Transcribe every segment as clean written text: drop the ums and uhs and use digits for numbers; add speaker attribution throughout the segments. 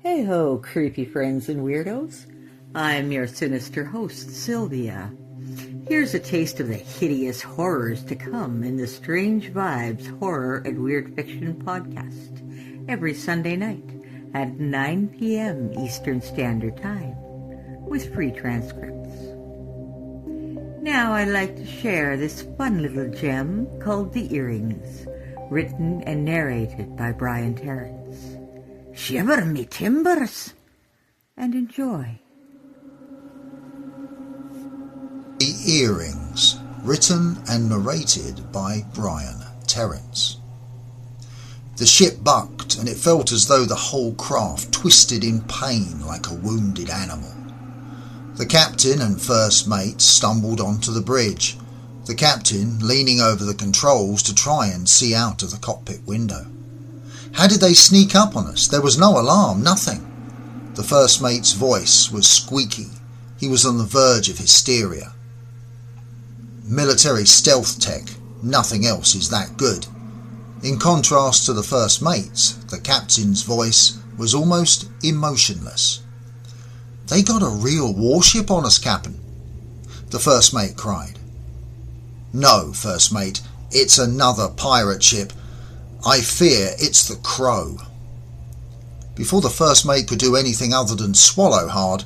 Speaker 1: Hey ho, creepy friends and weirdos. I'm your sinister host, Sylvia. Here's a taste of the hideous horrors to come in the Strange Vibes Horror and Weird Fiction podcast every Sunday night at 9 p.m. Eastern Standard Time with free transcripts. Now I'd like to share this fun little gem called The Earrings, written and narrated by Brian Terence. Shiver me timbers, and enjoy.
Speaker 2: The Earrings, written and narrated by Brian Terence. The ship bucked, and it felt as though the whole craft twisted in pain like a wounded animal. The captain and first mate stumbled onto the bridge, the captain leaning over the controls to try and see out of the cockpit window. How did they sneak up on us? There was no alarm, nothing. The first mate's voice was squeaky. He was on the verge of hysteria. Military stealth tech, nothing else is that good. In contrast to the first mate's, the captain's voice was almost emotionless. They got a real warship on us, Captain, the first mate cried. No, first mate, it's another pirate ship. I fear it's the Crow. Before the first mate could do anything other than swallow hard,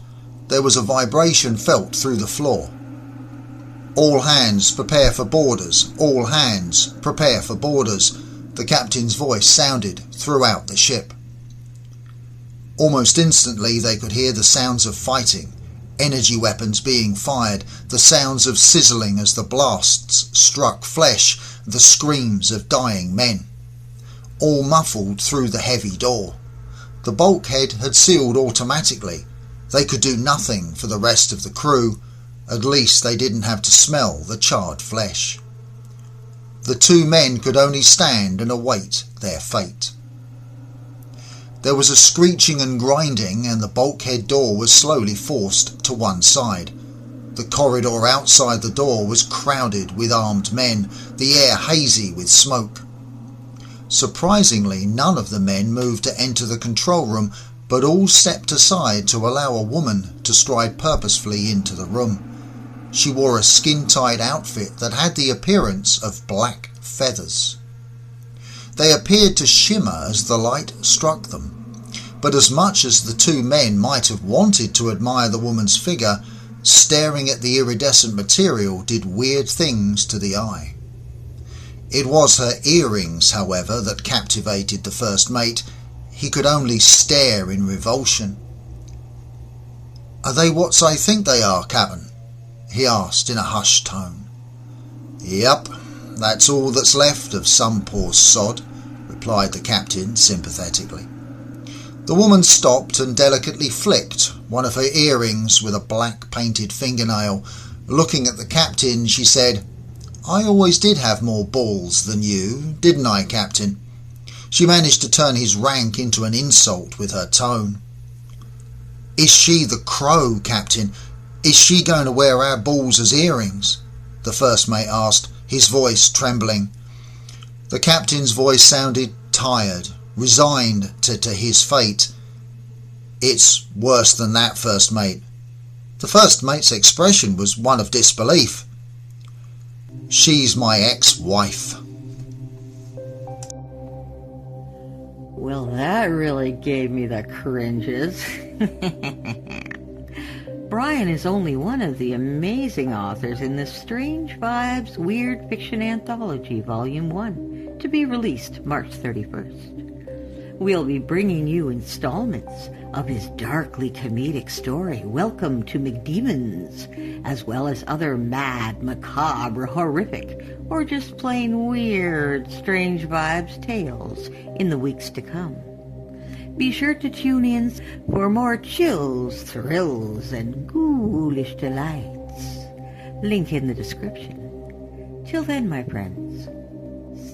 Speaker 2: there was a vibration felt through the floor. All hands prepare for boarders, all hands prepare for boarders, the captain's voice sounded throughout the ship. Almost instantly they could hear the sounds of fighting, energy weapons being fired, the sounds of sizzling as the blasts struck flesh, the screams of dying men. All muffled through the heavy door. The bulkhead had sealed automatically. They could do nothing for the rest of the crew. At least they didn't have to smell the charred flesh. The two men could only stand and await their fate. There was a screeching and grinding, and the bulkhead door was slowly forced to one side. The corridor outside the door was crowded with armed men, the air hazy with smoke. Surprisingly, none of the men moved to enter the control room, but all stepped aside to allow a woman to stride purposefully into the room. She wore a skin-tight outfit that had the appearance of black feathers. They appeared to shimmer as the light struck them, but as much as the two men might have wanted to admire the woman's figure, staring at the iridescent material did weird things to the eye. It was her earrings, however, that captivated the first mate. He could only stare in revulsion. "Are they what I think they are, Captain?" he asked in a hushed tone. "Yep, that's all that's left of some poor sod," replied the captain sympathetically. The woman stopped and delicately flicked one of her earrings with a black painted fingernail. Looking at the captain, she said, "I always did have more balls than you, didn't I, Captain?" She managed to turn his rank into an insult with her tone. "Is she the Crow, Captain? Is she going to wear our balls as earrings?" the first mate asked, his voice trembling. The captain's voice sounded tired, resigned to his fate. "It's worse than that, first mate." The first mate's expression was one of disbelief. "She's my ex-wife."
Speaker 1: Well, that really gave me the cringes. Brian is only one of the amazing authors in the Strange Vibes Weird Fiction Anthology, Volume 1, to be released March 31st. We'll be bringing you installments of his darkly comedic story, Welcome to McDemons, as well as other mad, macabre, horrific, or just plain weird, Strange Vibes tales in the weeks to come. Be sure to tune in for more chills, thrills, and ghoulish delights. Link in the description. Till then, my friends,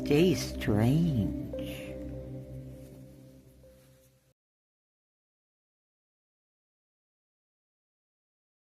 Speaker 1: stay strange.